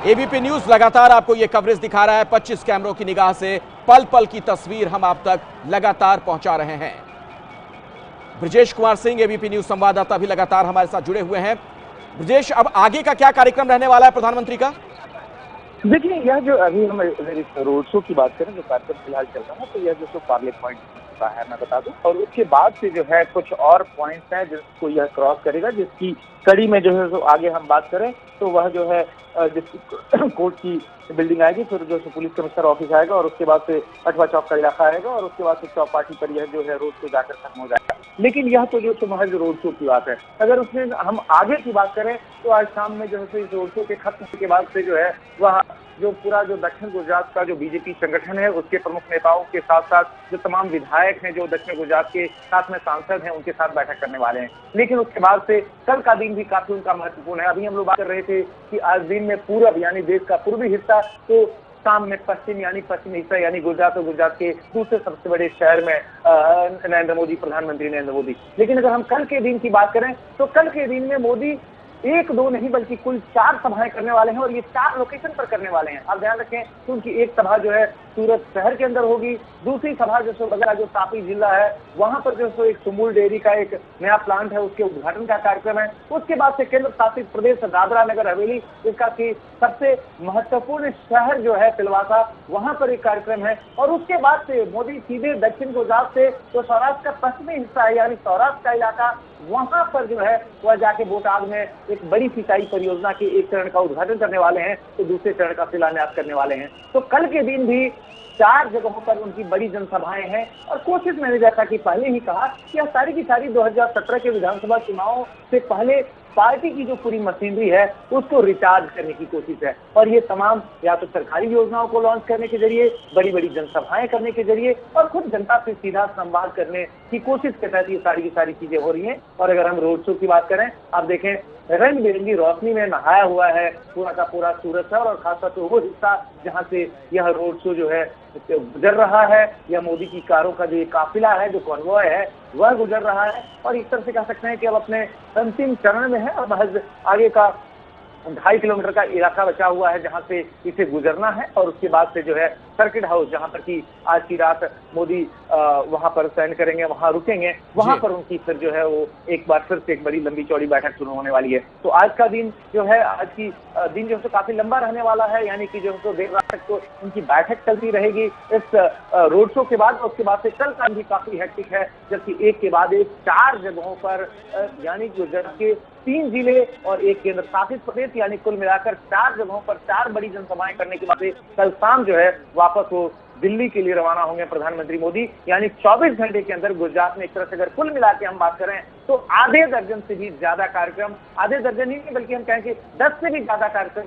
ABP news लगातार आपको यह कवरेज दिखा रहा है। 25 कैमरों की निगाह से पल पल की तस्वीर हम आप तक लगातार पहुंचा रहे हैं। ब्रजेश कुमार सिंह एबीपी न्यूज संवाददाता भी लगातार हमारे साथ जुड़े हुए हैं। ब्रजेश, अब आगे का क्या कार्यक्रम रहने वाला है प्रधानमंत्री का? देखिए, यह जो अभी हम रोड शो की बात करें, जो कार्यक्रम फिलहाल चल रहा है, तो यह जो पार्ले पॉइंट का है मैं बता दूं, और उसके बाद से जो है कुछ और पॉइंट्स हैं जिसको यह क्रॉस करेगा, जिसकी कड़ी में जो है तो आगे हम बात करें तो वह जो है जिस कोर्ट की बिल्डिंग आएगी, फिर जो पुलिस कमिश्नर ऑफिस आएगा, और उसके बाद से अठवा चौक का इलाका आएगा, और उसके बाद से चौपाटी पर यह जो है रोड शो जाकर खत्म हो जाएगा। लेकिन यह तो जो महज रोड शो की बात है। अगर उसमें हम आगे की बात करें तो आज शाम में जो है इस रोड शो के खत्म होने के बाद से जो है वह जो पूरा जो दक्षिण गुजरात का जो बीजेपी संगठन है, उसके प्रमुख नेताओं के साथ साथ जो तमाम विधायक हैं जो दक्षिण गुजरात के साथ में सांसद हैं, उनके साथ बैठक करने वाले हैं। लेकिन उसके बाद से कल का दिन भी काफी उनका महत्वपूर्ण है। अभी हम लोग बात कर रहे थे कि आज दिन में पूरब यानी देश का पूर्वी हिस्सा, तो शाम में पश्चिम यानी पश्चिमी हिस्सा यानी गुजरात और गुजरात के दूसरे सबसे बड़े शहर में नरेंद्र मोदी, प्रधानमंत्री नरेंद्र मोदी। लेकिन अगर हम कल के दिन की बात करें तो कल के दिन में मोदी एक दो नहीं बल्कि कुल 4 सभाएं करने वाले हैं, और ये 4 लोकेशन पर करने वाले हैं। आप ध्यान रखें कि उनकी एक सभा जो है सूरत शहर के अंदर होगी, दूसरी सभा जो जो तापी जिला है वहां पर जो एक सुमूल डेयरी का एक नया प्लांट है, उसके उद्घाटन का कार्यक्रम है। उसके बाद से केंद्र शासित प्रदेश दादरा नगर हवेली, इसका की सबसे महत्वपूर्ण शहर जो है सिलवासा, वहां पर एक कार्यक्रम है। और उसके बाद से मोदी सीधे दक्षिण गुजरात से जो सौराष्ट्र का पश्चिमी हिस्सा है यानी सौराष्ट्र का इलाका, वहां पर जो है वह जाके बोटाग में एक बड़ी सिंचाई परियोजना के एक चरण का उद्घाटन करने वाले हैं, तो दूसरे चरण का शिलान्यास करने वाले हैं। तो कल के दिन भी 4 जगहों पर उनकी बड़ी जनसभाएं हैं, और कोशिश मैंने जैसा कि पहले ही कहा कि यह सारी की सारी 2017 के विधानसभा चुनाव से पहले पार्टी की जो पूरी मशीनरी है उसको रिचार्ज करने की कोशिश है। और ये तमाम या तो सरकारी योजनाओं को लॉन्च करने के जरिए, बड़ी बड़ी जनसभाएं करने के जरिए, और खुद जनता से सीधा संवाद करने की कोशिश के तहत ये सारी की सारी चीजें हो रही हैं। और अगर हम रोड शो की बात करें, आप देखें रंग बिरंगी रोशनी में नहाया हुआ है पूरा का पूरा सूरत शहर, और खासतौर पर वो हिस्सा जहाँ से यह रोड शो जो है गुजर रहा है, या मोदी की कारों का जो काफिला है, जो कॉन्वॉय है, वह गुजर रहा है। और इस तरह से कह सकते हैं कि अब अपने अंतिम चरण में है, और महज आगे का 2.5 किलोमीटर का इलाका बचा हुआ है जहां से इसे गुजरना है। और उसके बाद से जो है सर्किट हाउस, जहां पर कि आज की रात मोदी वहां पर सैन करेंगे, वहां रुकेंगे, वहां पर उनकी फिर जो है वो एक बार फिर से एक बड़ी लंबी चौड़ी बैठक शुरू होने वाली है। तो आज का दिन जो है, आज की दिन जो है काफी लंबा रहने वाला है, यानी कि जो है देर रात तक तो उनकी बैठक चलती रहेगी इस रोड शो के बाद। उसके बाद से कल का भी काफी हेक्टिक है, जबकि एक के बाद एक 4 जगहों पर यानी गुजरात के 3 जिले और एक केंद्र शासित प्रदेश, यानी कुल मिलाकर 4 जगहों पर 4 बड़ी जनसभाएं करने के बाद कल शाम जो है वापस वो दिल्ली के लिए रवाना होंगे प्रधानमंत्री मोदी। यानी 24 घंटे के अंदर गुजरात में एक तरह से अगर कुल मिला के हम बात करें तो आधे दर्जन से भी ज्यादा कार्यक्रम, आधे दर्जन ही नहीं बल्कि हम कहें कि 10 से भी ज्यादा कार्यक्रम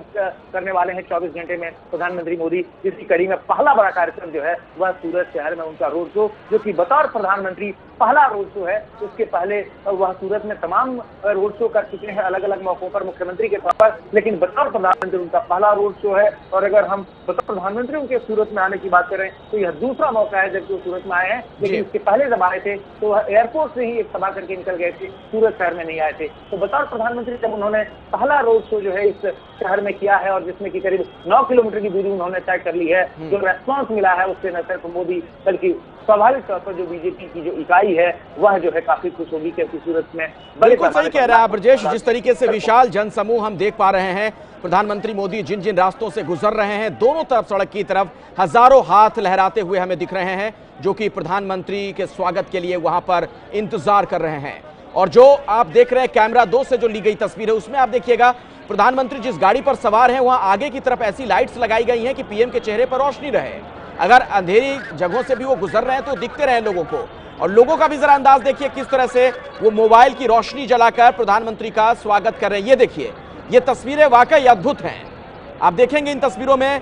करने वाले हैं 24 घंटे में प्रधानमंत्री मोदी। जिसकी कड़ी में पहला बड़ा कार्यक्रम जो है वह सूरत शहर में उनका रोड शो, जो कि बतौर प्रधानमंत्री पहला रोड शो है। उसके पहले वह सूरत में तमाम रोड शो कर चुके हैं अलग अलग मौकों पर मुख्यमंत्री के तौर पर, लेकिन बतौर प्रधानमंत्री उनका पहला रोड शो है। और अगर हम बतौर प्रधानमंत्री उनके सूरत में आने की बात करें तो यह दूसरा मौका है जबकि वो सूरत में आए हैं, लेकिन इसके पहले जब आए थे तो वह एयरपोर्ट से ही एक सभा करके निकल गए थे, सूरत शहर में नहीं आए थे। तो बतौर प्रधानमंत्री जब उन्होंने पहला रोड शो जो है इस शहर में किया है, और जिसमें कि करीब 9 किलोमीटर की दूरी उन्होंने तय कर ली है, जो रेस्पॉन्स मिला है उससे न सिर्फ मोदी बल्कि स्वाभाविक तौर पर जो बीजेपी की जो इकाई है वह जो है काफी खुश होगी, क्योंकि सूरत में बिल्कुल सही कह रहा है ब्रजेश। जिस तरीके से विशाल जनसमूह हम देख पा रहे हैं, प्रधानमंत्री मोदी जिन जिन रास्तों से गुजर रहे हैं, दोनों तरफ सड़क की तरफ हजारों हाथ लहराते हुए हमें दिख रहे हैं, जो कि प्रधानमंत्री के स्वागत के लिए वहां पर इंतजार कर रहे हैं। और जो आप देख रहे हैं कैमरा 2 से जो ली गई तस्वीर है, उसमें आप देखिएगा प्रधानमंत्री जिस गाड़ी पर सवार हैं वहां आगे की तरफ ऐसी लाइट्स लगाई गई हैं कि पीएम के चेहरे पर रोशनी रहे। अगर अंधेरी जगहों से भी वो गुजर रहे हैं तो दिखते रहे लोगों को। और लोगों का भी जरा अंदाज देखिए किस तरह से वो मोबाइल की रोशनी जलाकर प्रधानमंत्री का स्वागत कर रहे हैं। ये देखिए, ये तस्वीरें वाकई अद्भुत हैं। आप देखेंगे इन तस्वीरों में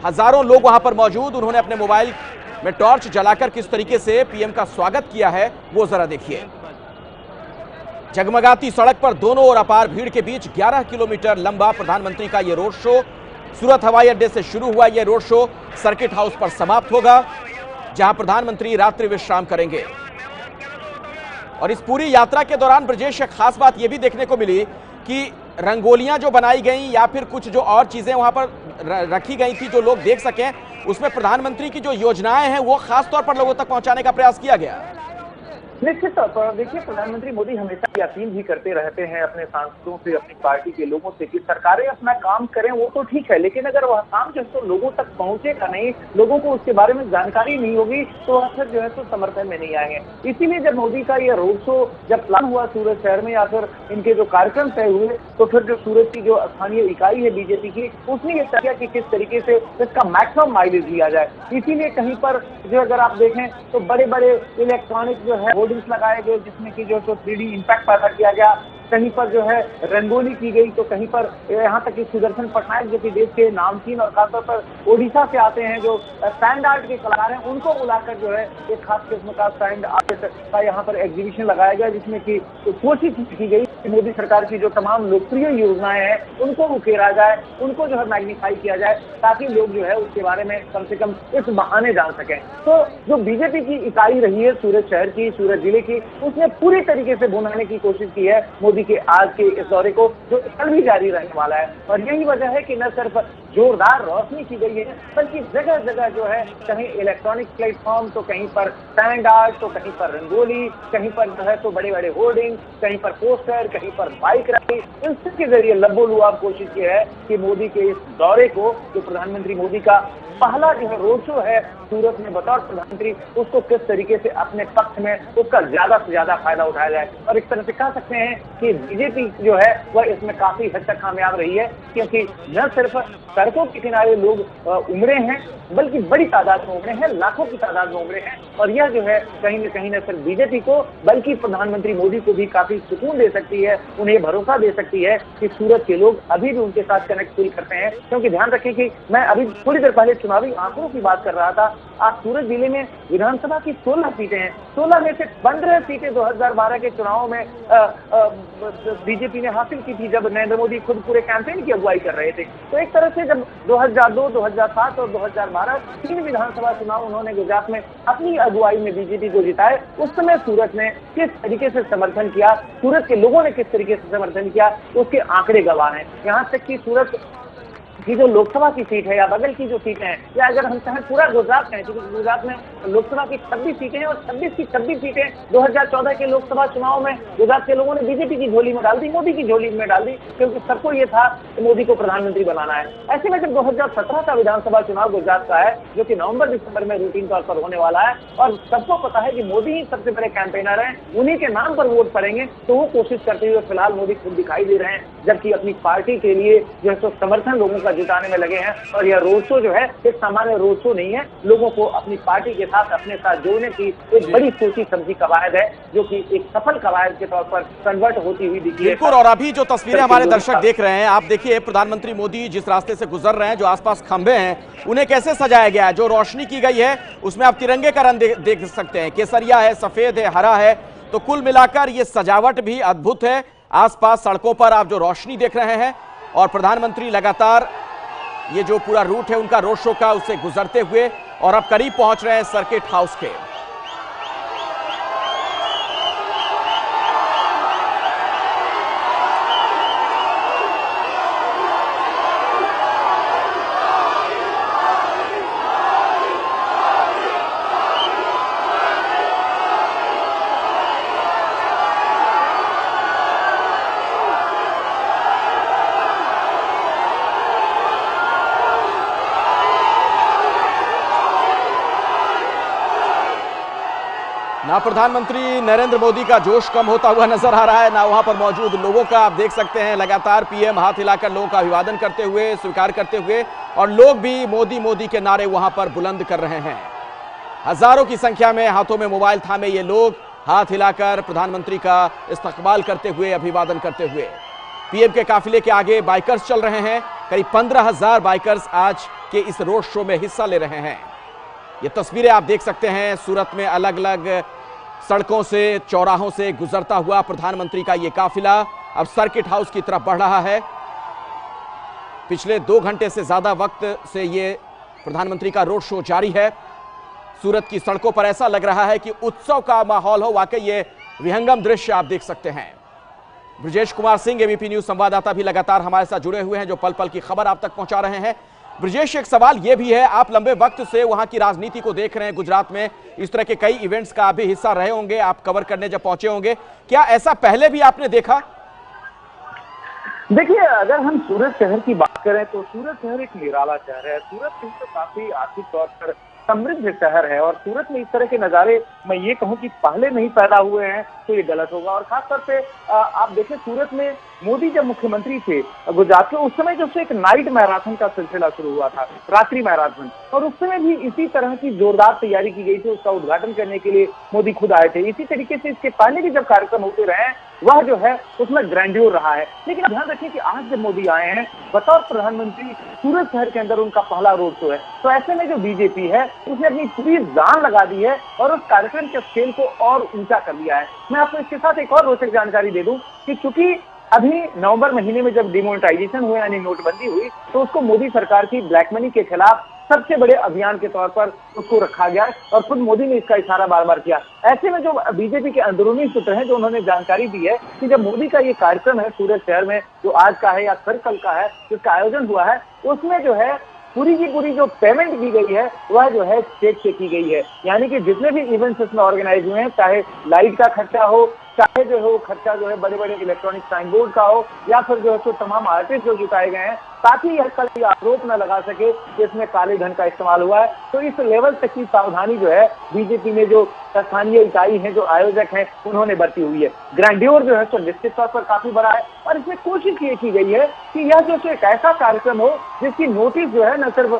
हजारों लोग वहां पर मौजूद, उन्होंने अपने मोबाइल में टॉर्च जलाकर किस तरीके से पीएम का स्वागत किया है वो जरा देखिए। जगमगाती सड़क पर दोनों ओर अपार भीड़ के बीच 11 किलोमीटर लंबा प्रधानमंत्री का यह रोड शो सूरत हवाई अड्डे से शुरू हुआ। यह रोड शो सर्किट हाउस पर समाप्त होगा, जहां प्रधानमंत्री रात्रि विश्राम करेंगे। और इस पूरी यात्रा के दौरान ब्रजेश एक खास बात यह भी देखने को मिली कि रंगोलियां जो बनाई गई या फिर कुछ जो और चीजें वहां पर रखी गई थी जो लोग देख सकें, उसमें प्रधानमंत्री की जो योजनाएं हैं वो खास तौर पर लोगों तक पहुंचाने का प्रयास किया गया? निश्चित तौर पर देखिए, प्रधानमंत्री मोदी हमेशा ये अपील भी करते रहते हैं अपने सांसदों से, अपनी पार्टी के लोगों से कि सरकारें अपना काम करें, वो तो ठीक है, लेकिन अगर वह काम जो है तो लोगों तक पहुंचेगा नहीं, लोगों को उसके बारे में जानकारी नहीं होगी, तो अक्सर जो है तो समर्थन में नहीं आएंगे। इसीलिए जब मोदी का ये रोड शो जब प्लान हुआ सूरत शहर में, या फिर इनके जो कार्यक्रम तय हुए, तो फिर जो सूरत की जो स्थानीय इकाई है बीजेपी की, उसने ये तय किया कि किस तरीके से इसका मैक्सिमम माइलेज दिया जाए। इसीलिए कहीं पर जो अगर आप देखें तो बड़े बड़े इलेक्ट्रॉनिक जो है होर्डिंग्स लगाए गए, जिसमें कि जो 3D इम्पैक्ट पैदा किया गया, कहीं पर जो है रंगोली की गई, तो कहीं पर यहाँ तक कि सुदर्शन पटनायक जो कि देश के नामचीन और खासतौर पर ओडिशा से आते हैं जो सैंड आर्ट के कलाकार हैं, उनको बुलाकर जो है एक खास किस्म का सैंड आर्ट का यहाँ पर एग्जीबिशन लगाया गया, जिसमें कि कोशिश की गई कि मोदी सरकार की जो तमाम लोकप्रिय योजनाएं हैं उनको उकेरा जाए, उनको जो है मैग्नीफाई किया जाए, ताकि लोग जो है उसके बारे में कम से कम इस बहाने जान सकें। तो जो बीजेपी की इकाई रही है सूरत शहर की, सूरत जिले की, उसने पूरी तरीके से भुनाने की कोशिश की है मोदी के आज के इस दौरे को, जो कल भी जारी रहने वाला है। और यही वजह है कि न सिर्फ जोरदार रोशनी की गई है, बल्कि जगह जगह जो है कहीं इलेक्ट्रॉनिक प्लेटफॉर्म, तो कहीं पर सैंड आर्ट, तो कहीं पर रंगोली, कहीं पर जो है तो बड़े बड़े होर्डिंग, कहीं पर पोस्टर, कहीं पर बाइक रैली, इन सबके जरिए लबोलुआब कोशिश की है कि मोदी के इस दौरे को, जो प्रधानमंत्री मोदी का पहला जो है रोड शो है सूरत में बतौर प्रधानमंत्री, उसको किस तरीके से अपने पक्ष में उसका ज्यादा से ज्यादा फायदा उठाया जाए। और एक तरह से कह सकते हैं कि बीजेपी जो है वह इसमें काफी हद तक कामयाब रही है, क्योंकि न सिर्फ सड़कों के किनारे लोग उमड़े हैं, बल्कि बड़ी तादाद में उमड़े हैं, लाखों की तादाद में उमड़े हैं। और यह जो है कहीं न सिर्फ बीजेपी को, बल्कि प्रधानमंत्री मोदी को भी काफी सुकून दे सकती है, उन्हें भरोसा दे सकती है कि सूरत के लोग अभी भी उनके साथ कनेक्ट फील करते हैं। क्योंकि ध्यान रखें कि मैं अभी थोड़ी देर पहले चुनावी आंकड़ों की बात कर रहा था। आज सूरत जिले में विधानसभा की 16 सीटें हैं, 16 में से 15 सीटें 2012 के चुनाव में बीजेपी ने हासिल की थी, जब नरेंद्र मोदी खुद पूरे कैंपेन की अगुवाई कर रहे थे। तो एक तरह से जब 2002, 2007 और 2012 तीन विधानसभा चुनाव उन्होंने गुजरात में अपनी अगुवाई में बीजेपी को जिताए, उस समय सूरत ने किस तरीके से समर्थन किया, सूरत के लोगों ने किस तरीके से समर्थन किया, उसके आंकड़े गवाह हैं। यहाँ तक कि सूरत की जो लोकसभा की सीट है या बगल की जो सीटें हैं, या अगर हम चाहें पूरा गुजरात कहें, क्योंकि गुजरात में लोकसभा की 26 सीटें हैं और 26 की 26 सीटें 2014 के लोकसभा चुनाव में गुजरात के लोगों ने बीजेपी की झोली में डाल दी, मोदी की झोली में डाल दी, क्योंकि सबको ये था कि मोदी को प्रधानमंत्री बनाना है। ऐसे में जब 2017 का विधानसभा चुनाव गुजरात का है, जो कि नवंबर-दिसंबर में रूटीन तौर पर होने वाला है, और सबको पता है कि मोदी ही सबसे बड़े कैंपेनर हैं, उन्हीं के नाम पर वोट पड़ेंगे, तो वो कोशिश करते हुए फिलहाल मोदी खुद दिखाई दे रहे हैं, जबकि अपनी पार्टी के लिए जो है समर्थन लोगों का जुटाने में लगे हैं। और यह रोड शो जो है एक सामान्य रोड शो नहीं है, लोगों को अपनी पार्टी के साथ अपने साथ जोड़ने की एक बड़ी सोची समझी कवायद है, जो कि एक सफल कवायद के तौर पर कन्वर्ट होती हुई दिखी है। बिल्कुल। और अभी जो तस्वीरें हमारे दर्शक देख रहे हैं, आप देखिए प्रधानमंत्री मोदी जिस रास्ते से गुजर रहे हैं, जो आसपास खंभे हैं उन्हें कैसे सजाया गया है, जो रोशनी की गई है उसमें आप तिरंगे का रंग देख सकते हैं, केसरिया है, सफेद है, हरा है। तो कुल मिलाकर ये सजावट भी अद्भुत है। आसपास सड़कों पर आप जो रोशनी देख रहे हैं, और प्रधानमंत्री लगातार ये जो पूरा रूट है उनका रोड शो का, उससे गुजरते हुए और अब करीब पहुंच रहे हैं सर्किट हाउस के। ना प्रधानमंत्री नरेंद्र मोदी का जोश कम होता हुआ नजर आ रहा है, ना वहां पर मौजूद लोगों का। आप देख सकते हैं लगातार पीएम हाथ हिलाकर लोगों का अभिवादन करते हुए, स्वीकार करते हुए, और लोग भी मोदी मोदी के नारे वहां पर बुलंद कर रहे हैं। हजारों की संख्या में हाथों में मोबाइल थामे ये लोग हाथ हिलाकर प्रधानमंत्री का इस्तकबाल करते हुए, अभिवादन करते हुए। पीएम के काफिले के आगे बाइकर्स चल रहे हैं। करीब 15,000 बाइकर्स आज के इस रोड शो में हिस्सा ले रहे हैं। ये तस्वीरें आप देख सकते हैं, सूरत में अलग अलग सड़कों से, चौराहों से गुजरता हुआ प्रधानमंत्री का ये काफिला अब सर्किट हाउस की तरफ बढ़ रहा है। पिछले 2 घंटे से ज्यादा वक्त से ये प्रधानमंत्री का रोड शो जारी है। सूरत की सड़कों पर ऐसा लग रहा है कि उत्सव का माहौल हो। वाकई ये विहंगम दृश्य आप देख सकते हैं। ब्रजेश कुमार सिंह एबीपी न्यूज संवाददाता भी लगातार हमारे साथ जुड़े हुए हैं, जो पल पल की खबर आप तक पहुंचा रहे हैं। ब्रजेश, एक सवाल यह भी है, आप लंबे वक्त से वहां की राजनीति को देख रहे हैं, गुजरात में इस तरह के कई इवेंट्स का आप भी हिस्सा रहे होंगे, आप कवर करने जब पहुंचे होंगे, क्या ऐसा पहले भी आपने देखा? देखिए, अगर हम सूरत शहर की बात करें तो सूरत शहर एक निराला शहर है। सूरत तो काफी आर्थिक तौर पर समृद्ध शहर है और सूरत में इस तरह के नजारे मैं ये कहूं कि पहले नहीं पैदा हुए हैं तो ये गलत होगा। और खासतौर पे आप देखें, सूरत में मोदी जब मुख्यमंत्री थे गुजरात के, उस समय जो एक नाइट मैराथन का सिलसिला शुरू हुआ था, रात्रि मैराथन, और उस समय भी इसी तरह की जोरदार तैयारी की गई थी। उसका उद्घाटन करने के लिए मोदी खुद आए थे। इसी तरीके से इसके पहले भी जब कार्यक्रम होते रहे वह जो है उसमें ग्रैंड्योर रहा है। लेकिन ध्यान रखें कि आज जब मोदी आए हैं बतौर प्रधानमंत्री, सूरत शहर के अंदर उनका पहला रोड शो है, तो ऐसे में जो बीजेपी है उसने अपनी पूरी जान लगा दी है और उस कार्यक्रम के स्केल को और ऊंचा कर दिया है। मैं आपको इसके साथ एक और रोचक जानकारी दे दूं कि चूंकि अभी नवंबर महीने में जब डिमोनेटाइजेशन हुआ यानी नोटबंदी हुई, तो उसको मोदी सरकार की ब्लैक मनी के खिलाफ सबसे बड़े अभियान के तौर पर उसको रखा गया और खुद मोदी ने इसका इशारा बार बार किया। ऐसे में जो बीजेपी के अंदरूनी सूत्र हैं, जो उन्होंने जानकारी दी है कि जब मोदी का ये कार्यक्रम है सूरत शहर में, जो आज का है या फिर कल का है, जिसका आयोजन हुआ है, उसमें जो है पूरी की पूरी जो पेमेंट की गई है वह जो है चेक से की गई है। यानी कि जितने भी इवेंट्स इसमें ऑर्गेनाइज हुए हैं, चाहे लाइट का खर्चा हो, चाहे जो है वो खर्चा जो है बड़े बड़े इलेक्ट्रॉनिक साइन बोर्ड का हो, या फिर जो है तो तमाम आर्टिस्ट जो जुटाए गए हैं, ताकि यह कल आरोप न लगा सके कि इसमें काले धन का इस्तेमाल हुआ है। तो इस लेवल तक की सावधानी जो है बीजेपी में जो स्थानीय इकाई है, जो आयोजक हैं, उन्होंने बरती हुई है। ग्रैंड्योर जो है तो निश्चित तौर पर काफी बड़ा है और इसमें कोशिश ये की गई है कि यह जो एक ऐसा कार्यक्रम हो जिसकी नोटिस जो है न सिर्फ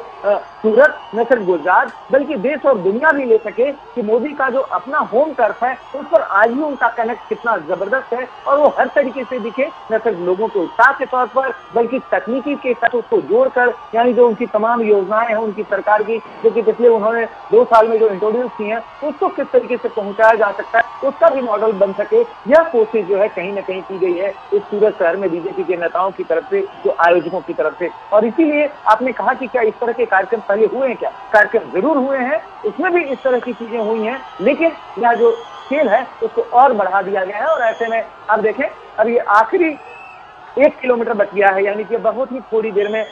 सूरत, न सिर्फ गुजरात, बल्कि देश और दुनिया भी ले सके कि मोदी का जो अपना होम टर्फ है उस पर आज भी उनका कनेक्ट कितना जबरदस्त है और वो हर तरीके से दिखे, न सिर्फ लोगों के उत्साह के तौर पर बल्कि तकनीकी के साथ उसको जोड़कर, यानी जो उनकी तमाम योजनाएं हैं उनकी सरकार की, जो कि पिछले उन्होंने 2 साल में जो इंट्रोड्यूस की हैं, उसको किस तरीके से पहुंचाया जा सकता है, उसका भी मॉडल बन सके। यह कोशिश जो है कहीं न कहीं की गई है इस सूरत शहर में बीजेपी के नेताओं की तरफ से, जो आयोजकों की तरफ से। और इसीलिए आपने कहा कि क्या इस तरह के कार्यक्रम पहले हुए हैं? क्या कार्यक्रम जरूर हुए हैं, उसमें भी इस तरह की चीजें हुई हैं, लेकिन यह जो स्केल है उसको और बढ़ा दिया गया है। और ऐसे में अब देखें, अब ये आखिरी 1 किलोमीटर बच गया है, यानी कि बहुत ही थोड़ी देर में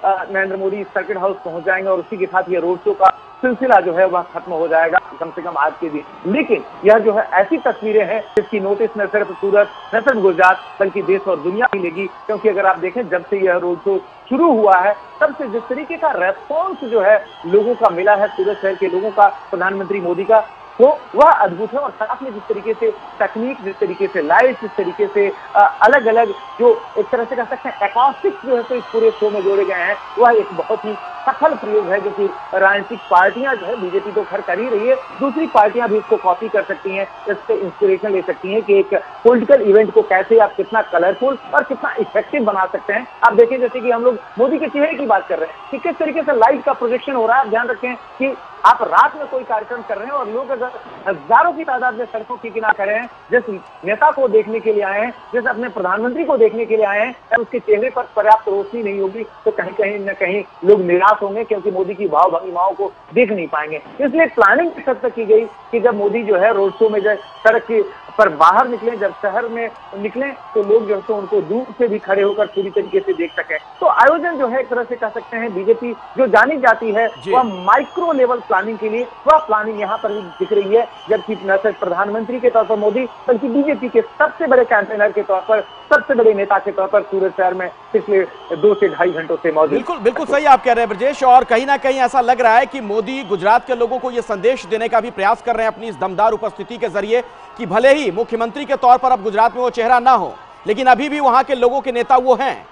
नरेंद्र मोदी सर्किट हाउस पहुंच जाएंगे और उसी के साथ ये रोड शो का सिलसिला जो है वह खत्म हो जाएगा, कम से कम आज के दिन। लेकिन यह जो है ऐसी तस्वीरें हैं जिसकी नोटिस न सिर्फ सूरत, न सिर्फ गुजरात, बल्कि देश और दुनिया भी लेगी। क्योंकि अगर आप देखें, जब से यह रोड शो शुरू हुआ है तब से जिस तरीके का रेस्पॉन्स जो है लोगों का मिला है, सूरत शहर के लोगों का प्रधानमंत्री मोदी का, तो वह अद्भुत है। और साथ में जिस तरीके से तकनीक, जिस तरीके से लाइट, जिस तरीके से अलग अलग जो एक तरह से कह सकते हैं एकॉस्टिक्स जो है तो इस पूरे शो में जोड़े गए हैं, वह एक बहुत ही सफल प्रयोग है, जो कि राजनीतिक पार्टियां जो है, बीजेपी तो खैर कर ही रही है, दूसरी पार्टियां भी इसको कॉपी कर सकती हैं, इससे इंस्पिरेशन ले सकती हैं कि एक पॉलिटिकल इवेंट को कैसे आप कितना कलरफुल और कितना इफेक्टिव बना सकते हैं। आप देखें, जैसे कि हम लोग मोदी के चेहरे की बात कर रहे हैं कि किस तरीके से लाइट का प्रोजेक्शन हो रहा है। आप ध्यान रखें कि आप रात में कोई कार्यक्रम कर रहे हैं और लोग अगर हजारों की तादाद में सड़कों की किनारे खड़े हैं, जिस नेता को देखने के लिए आए हैं, जिस अपने प्रधानमंत्री को देखने के लिए आए हैं, और उसके चेहरे पर पर्याप्त रोशनी नहीं होगी तो कहीं कहीं न कहीं लोग निराश होंगे, क्योंकि मोदी की भाव भंगिमाओं को देख नहीं पाएंगे। इसलिए प्लानिंग इस हद तक की गई कि जब मोदी जो है रोड शो में जब सड़क की पर बाहर निकले, जब शहर में निकले, तो लोग जो है तो उनको दूर से भी खड़े होकर पूरी तरीके से देख सकें। तो आयोजन जो है एक तरह से कह सकते हैं बीजेपी जो जानी जाती है वह माइक्रो लेवल प्लानिंग के लिए, वह प्लानिंग यहाँ पर भी दिख रही है। जबकि न सिर्फ प्रधानमंत्री के तौर पर मोदी, बल्कि बीजेपी के सबसे बड़े कैंपेनर के तौर पर, सबसे बड़े नेता के तौर पर सूरत शहर में पिछले 2 से ढाई घंटों से मौजूद। बिल्कुल बिल्कुल सही आप कह रहे हैं ब्रजेश, और कहीं ना कहीं ऐसा लग रहा है कि मोदी गुजरात के लोगों को यह संदेश देने का भी प्रयास कर रहे हैं अपनी इस दमदार उपस्थिति के जरिए कि भले ही मुख्यमंत्री के तौर पर अब गुजरात में वो चेहरा ना हो, लेकिन अभी भी वहां के लोगों के नेता वो हैं।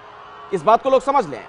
इस बात को लोग समझ लें।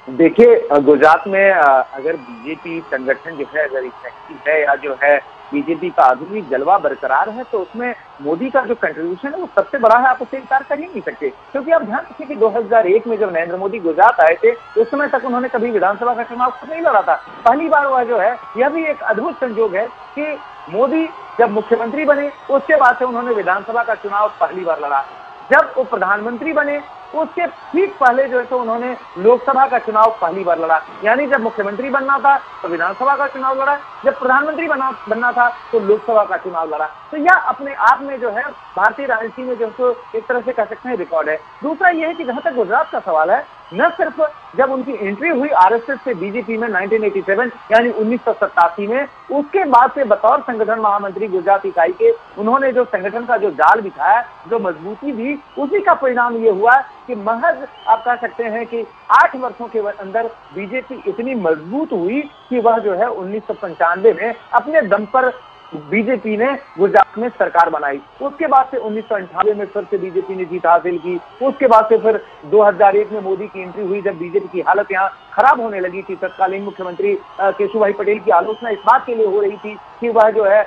देखिए, गुजरात में अगर बीजेपी संगठन जो है अगर इफेक्टिव है या जो है बीजेपी का आधुनिक जलवा बरकरार है, तो उसमें मोदी का जो कंट्रीब्यूशन है वो सबसे बड़ा है। आप उसे इनकार कर ही नहीं सकते, क्योंकि आप ध्यान रखिए कि 2001 में जब नरेंद्र मोदी गुजरात आए थे, उस समय तक उन्होंने कभी विधानसभा का चुनाव खुद नहीं लड़ा था। पहली बार हुआ जो है, यह भी एक अद्भुत संयोग है कि मोदी जब मुख्यमंत्री बने उसके बाद से उन्होंने विधानसभा का चुनाव पहली बार लड़ा। जब वो प्रधानमंत्री बने उसके ठीक पहले जो है तो उन्होंने लोकसभा का चुनाव पहली बार लड़ा। यानी जब मुख्यमंत्री बनना था तो विधानसभा का चुनाव लड़ा, जब प्रधानमंत्री बनना था तो लोकसभा का चुनाव लड़ा। तो यह अपने आप में जो है भारतीय राजनीति में जो है एक तरह से कह सकते हैं रिकॉर्ड है। दूसरा यह है कि जहां तक गुजरात का सवाल है, न सिर्फ जब उनकी एंट्री हुई आरएसएस से बीजेपी में 1987 यानी 1987 में, उसके बाद से बतौर संगठन महामंत्री गुजरात इकाई के उन्होंने जो संगठन का जो जाल बिछाया, जो मजबूती दी, उसी का परिणाम ये हुआ कि महज आप कह सकते हैं कि 8 वर्षों के अंदर बीजेपी इतनी मजबूत हुई कि वह जो है 1995 में अपने दम पर बीजेपी ने गुजरात में सरकार बनाई। उसके बाद से 1998 में फिर से बीजेपी ने जीत हासिल की। उसके बाद से फिर 2001 में मोदी की एंट्री हुई, जब बीजेपी की हालत यहाँ खराब होने लगी थी। तत्कालीन मुख्यमंत्री केशुभाई पटेल की आलोचना इस बात के लिए हो रही थी कि वह जो है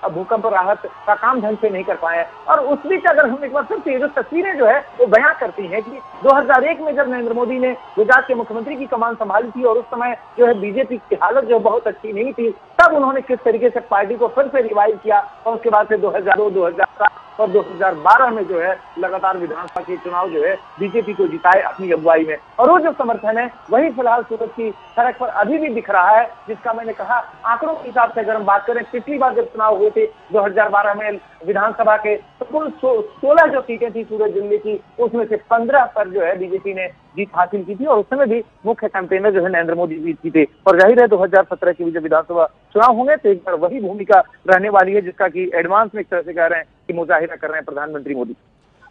भूकंप राहत का काम ढंग से नहीं कर पाए। और उस बीच अगर हम एक बार फिर से जो तस्वीरें जो है वो बयां करती हैं कि 2001 में जब नरेंद्र मोदी ने गुजरात के मुख्यमंत्री की कमान संभाली थी और उस समय जो है बीजेपी की हालत जो बहुत अच्छी नहीं थी, तब उन्होंने किस तरीके से पार्टी को फिर से रिवाइव किया और उसके बाद से 2002, 2007 और 2012 में जो है लगातार विधानसभा के चुनाव जो है बीजेपी को जिताए अपनी अगुवाई में। और वो जो समर्थन है वही फिलहाल सूरत की सड़क पर अभी भी दिख रहा है, जिसका मैंने कहा आंकड़ों के हिसाब से अगर हम बात करें, पिछली बार जब चुनाव हुए थे 2012 में विधानसभा के, तो कुल 16 जो सीटें थी सूरत जिले की, उसमें से 15 पर जो है बीजेपी ने जीत हासिल की थी और उस समय भी मुख्य कैंपेनर जो है नरेंद्र मोदी जीत की थे। और जाहिर है 2017 के जब विधानसभा चुनाव होंगे तो एक बार वही भूमिका रहने वाली है, जिसका कि एडवांस में एक तरह से कह रहे हैं कि मुजाहिरा कर रहे हैं प्रधानमंत्री मोदी।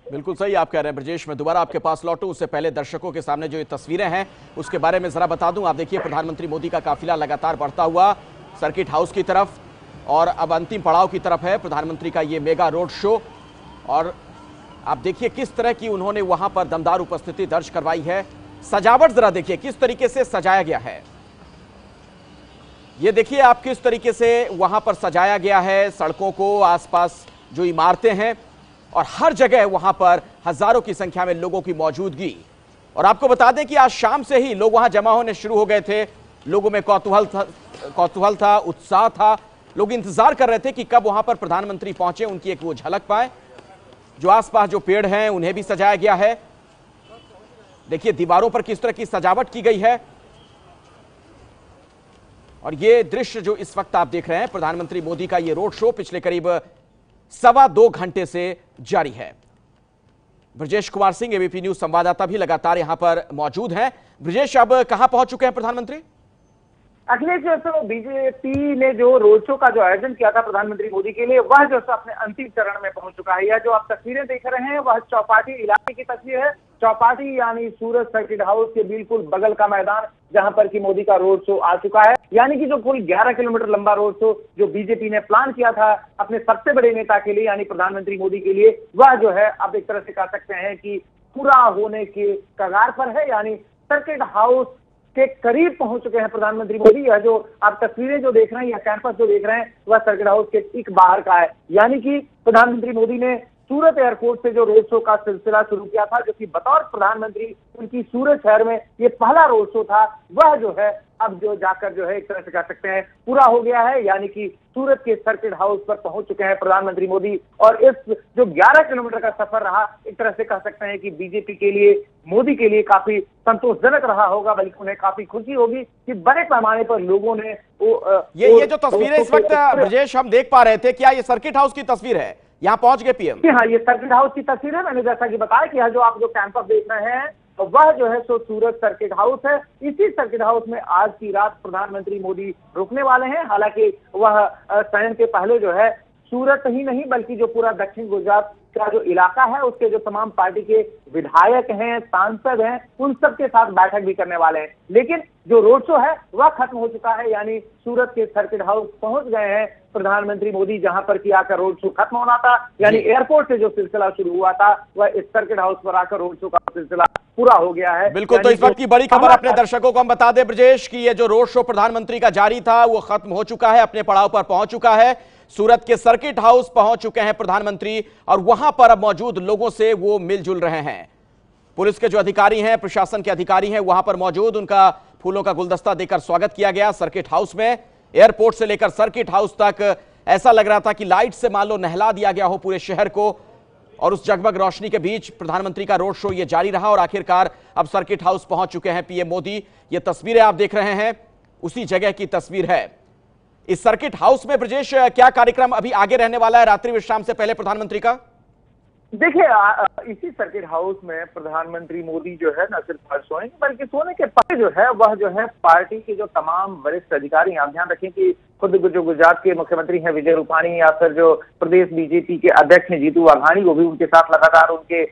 बिल्कुल सही आप कह रहे हैं ब्रजेश। मैं दोबारा आपके पास लौटूं उससे पहले दर्शकों के सामने जो ये तस्वीरें हैं उसके बारे में जरा बता दूं। आप देखिए प्रधानमंत्री मोदी का काफिला लगातार बढ़ता हुआ सर्किट हाउस की तरफ और अब अंतिम पड़ाव की तरफ है प्रधानमंत्री का ये मेगा रोड शो। और आप देखिए किस तरह की उन्होंने वहां पर दमदार उपस्थिति दर्ज करवाई है। सजावट जरा देखिए किस तरीके से सजाया गया है, ये देखिए आप किस तरीके से वहां पर सजाया गया है सड़कों को, आसपास जो इमारतें हैं और हर जगह वहां पर हजारों की संख्या में लोगों की मौजूदगी। और आपको बता दें कि आज शाम से ही लोग वहां जमा होने शुरू हो गए थे। लोगों में कौतूहल था, उत्साह था। लोग इंतजार कर रहे थे कि कब वहां पर प्रधानमंत्री पहुंचे, उनकी एक वो झलक पाए। जो आसपास जो पेड़ हैं उन्हें भी सजाया गया है। देखिए दीवारों पर किस तरह की सजावट की गई है। और ये दृश्य जो इस वक्त आप देख रहे हैं, प्रधानमंत्री मोदी का ये रोड शो पिछले करीब 2.25 घंटे से जारी है। ब्रजेश कुमार सिंह एबीपी न्यूज संवाददाता भी लगातार यहां पर मौजूद हैं। ब्रजेश, अब कहां पहुंच चुके हैं प्रधानमंत्री? अखिलेश, जो तो बीजेपी ने जो रोड शो का जो आयोजन किया था प्रधानमंत्री मोदी के लिए, वह जो अपने अंतिम चरण में पहुंच चुका है। यह जो आप तस्वीरें देख रहे हैं वह चौपाटी इलाके की तस्वीर है। चौपाटी यानी सूरत सर्किट हाउस के बिल्कुल बगल का मैदान, जहां पर कि मोदी का रोड शो आ चुका है। यानी कि जो कुल 11 किलोमीटर लंबा रोड शो जो बीजेपी ने प्लान किया था अपने सबसे बड़े नेता के लिए यानी प्रधानमंत्री मोदी के लिए, वह जो है अब एक तरह से कह सकते हैं कि पूरा होने के कगार पर है। यानी सर्किट हाउस के करीब पहुंच चुके हैं प्रधानमंत्री मोदी। यह जो आप तस्वीरें जो देख रहे हैं या कैंपस जो देख रहे हैं वह सर्किट हाउस के ठीक बाहर का है। यानी कि प्रधानमंत्री मोदी ने सूरत एयरपोर्ट से जो रोड शो का सिलसिला शुरू किया था, जो कि बतौर प्रधानमंत्री उनकी सूरत शहर में ये पहला रोड शो था, वह जो है अब जो जाकर जो है एक तरह से कह सकते हैं पूरा हो गया है। यानी कि सूरत के सर्किट हाउस पर पहुंच चुके हैं प्रधानमंत्री मोदी। और इस जो 11 किलोमीटर का सफर रहा, एक तरह से कह सकते हैं कि बीजेपी के लिए, मोदी के लिए काफी संतोषजनक रहा होगा, बल्कि उन्हें काफी खुशी होगी कि बड़े पैमाने पर लोगों ने ये जो तस्वीरें इस वक्त ब्रजेश हम देख पा रहे थे, क्या ये सर्किट हाउस की तस्वीर है? यहाँ पहुंच गए पीएम? हाँ, ये सर्किट हाउस की तस्वीर है। मैंने जैसा कि बताया कि जो आप जो कैंपस देख रहे हैं वह जो है सो सूरत सर्किट हाउस है। इसी सर्किट हाउस में आज की रात प्रधानमंत्री मोदी रुकने वाले हैं। हालांकि वह शयन के पहले जो है सूरत ही नहीं बल्कि जो पूरा दक्षिण गुजरात का जो इलाका है उसके जो तमाम पार्टी के विधायक हैं, सांसद हैं, उन सब के साथ बैठक भी करने वाले हैं। लेकिन जो रोड शो है वह खत्म हो चुका है। यानी सूरत के सर्किट हाउस पहुंच गए हैं प्रधानमंत्री मोदी, जहां पर कि आकर रोड शो खत्म होना था। यानी एयरपोर्ट से जो सिलसिला शुरू हुआ था वह इस सर्किट हाउस पर आकर रोड शो का सिलसिला पूरा हो गया है। बिल्कुल, तो इस वक्त की बड़ी खबर अपने दर्शकों को हम बता दें ब्रजेश कि ये जो रोड शो प्रधानमंत्री का जारी था वो खत्म हो चुका है, अपने पड़ाव पर पहुंच चुका है। सूरत के सर्किट हाउस पहुंच चुके हैं प्रधानमंत्री और वहां पर अब मौजूद लोगों से वो मिलजुल रहे हैं। पुलिस के जो अधिकारी हैं, प्रशासन के अधिकारी हैं वहां पर मौजूद, उनका फूलों का गुलदस्ता देकर स्वागत किया गया सर्किट हाउस में। एयरपोर्ट से लेकर सर्किट हाउस तक ऐसा लग रहा था कि लाइट से मान लो नहला दिया गया हो पूरे शहर को। और उस जगमग रोशनी के बीच प्रधानमंत्री का रोड शो ये जारी रहा और आखिरकार अब सर्किट हाउस पहुंच चुके हैं पीएम मोदी। ये तस्वीरें आप देख रहे हैं, उसी जगह की तस्वीर है। इस सर्किट हाउस में ब्रजेश क्या कार्यक्रम अभी आगे रहने वाला है रात्रि विश्राम से पहले प्रधानमंत्री का? देखिए, इसी सर्किट हाउस में प्रधानमंत्री मोदी जो है न सिर्फ सोएंगे बल्कि सोने के पहले जो है वह जो है पार्टी के जो तमाम वरिष्ठ अधिकारी, आप ध्यान रखें कि खुद जो गुजरात के मुख्यमंत्री हैं विजय रूपाणी या फिर जो प्रदेश बीजेपी के अध्यक्ष हैं जीतू वाघानी, वो भी उनके साथ लगातार उनके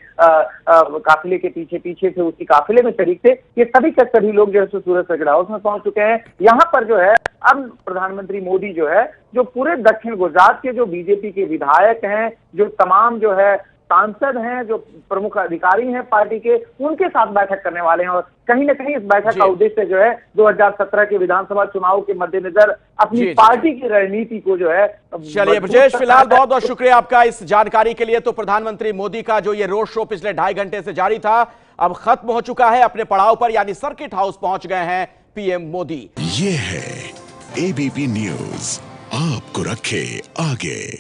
काफिले के पीछे पीछे थे, उसी काफिले में शरीक थे। ये सभी के सभी लोग जो है सूरत सर्किट हाउस में पहुंच चुके हैं। यहाँ पर जो है अब प्रधानमंत्री मोदी जो है जो पूरे दक्षिण गुजरात के जो बीजेपी के विधायक हैं, जो तमाम जो है सांसद हैं, जो प्रमुख अधिकारी हैं पार्टी के, उनके साथ बैठक करने वाले हैं। और कहीं ना कहीं इस बैठक का उद्देश्य जो है 2017 के विधानसभा चुनाव के मद्देनजर अपनी पार्टी की रणनीति को जो है। चलिए ब्रजेश, फिलहाल बहुत बहुत शुक्रिया आपका इस जानकारी के लिए। तो प्रधानमंत्री मोदी का जो ये रोड शो पिछले 2.5 घंटे से जारी था अब खत्म हो चुका है अपने पड़ाव पर, यानी सर्किट हाउस पहुंच गए हैं पीएम मोदी। ये है एबीपी न्यूज, आपको रखे आगे।